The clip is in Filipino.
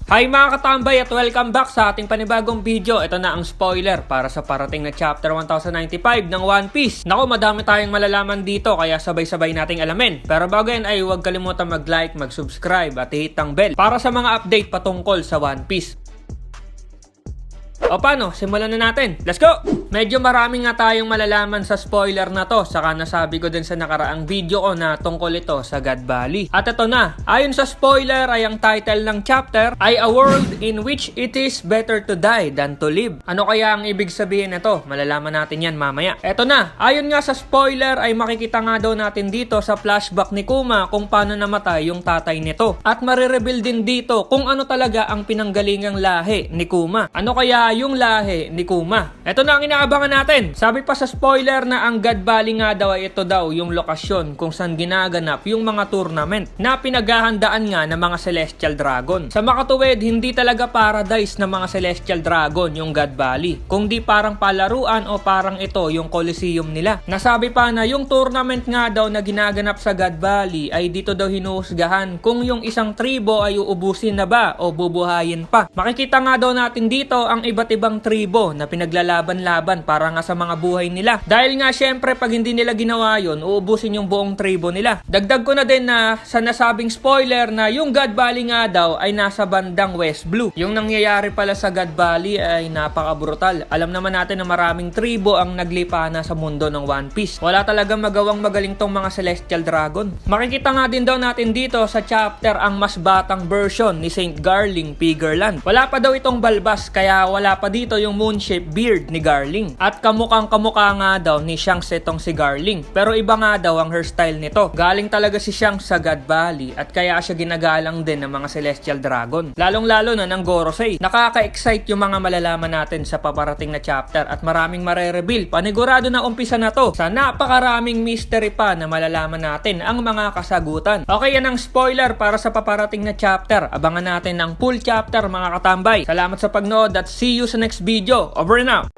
Hi mga katambay at welcome back sa ating panibagong video. Ito na ang spoiler para sa parating na chapter 1095 ng One Piece. Naku, madami tayong malalaman dito kaya sabay-sabay nating alamin. Pero bago yan ay huwag kalimutan mag-like, mag-subscribe at hit ang bell para sa mga update patungkol sa One Piece. O paano, simulan na natin. Let's go! Medyo marami nga tayong malalaman sa spoiler na to. Saka nasabi ko din sa nakaraang video ko na tungkol ito sa God Valley. At ito na, ayon sa spoiler ay ang title ng chapter ay A World in Which It Is Better to Die Than to Live. Ano kaya ang ibig sabihin nito? Malalaman natin yan mamaya. Ito na, ayon nga sa spoiler ay makikita nga daw natin dito sa flashback ni Kuma kung paano namatay yung tatay nito. At marireveal din dito kung ano talaga ang pinanggalingang lahi ni Kuma. Ano kaya yung lahi ni Kuma? Ito na ang inaabangan natin. Sabi pa sa spoiler na ang God Valley nga daw ay ito daw yung lokasyon kung saan ginaganap yung mga tournament na pinaghahandaan nga ng mga Celestial Dragon. Sa makatuwid, hindi talaga paradise ng mga Celestial Dragon yung God Valley, kundi parang palaruan o parang ito yung Coliseum nila. Nasabi pa na yung tournament nga daw na ginaganap sa God Valley ay dito daw hinuhusgahan kung yung isang tribo ay uubusin na ba o bubuhayin pa. Makikita nga daw natin dito ang iba't ibang tribo na pinaglalaban-laban para nga sa mga buhay nila. Dahil nga syempre pag hindi nila ginawa yun, uubusin yung buong tribo nila. Dagdag ko na din na sa nasabing spoiler na yung God Valley nga daw ay nasa bandang West Blue. Yung nangyayari pala sa God Valley ay napaka-brutal. Alam naman natin na maraming tribo ang naglipana sa mundo ng One Piece. Wala talagang magawang magaling tong mga Celestial Dragon. Makikita nga din daw natin dito sa chapter ang mas batang version ni Saint Garling Pigerland. Wala pa daw itong balbas kaya wala pa dito yung moon-shaped beard ni Garling. At kamukhang-kamukha nga daw ni Shanks itong si Garling. Pero iba nga daw ang hairstyle nito. Galing talaga si Shanks sa God Valley at kaya siya ginagalang din ng mga Celestial Dragon. Lalong-lalo na ng Gorosei. Nakaka-excite yung mga malalaman natin sa paparating na chapter at maraming mare-reveal. Panigurado na umpisa na to. Sa napakaraming mystery pa na malalaman natin ang mga kasagutan. Okay, yan ang spoiler para sa paparating na chapter. Abangan natin ang full chapter mga katambay. Salamat sa pagnood at see you sa next video. Over and out!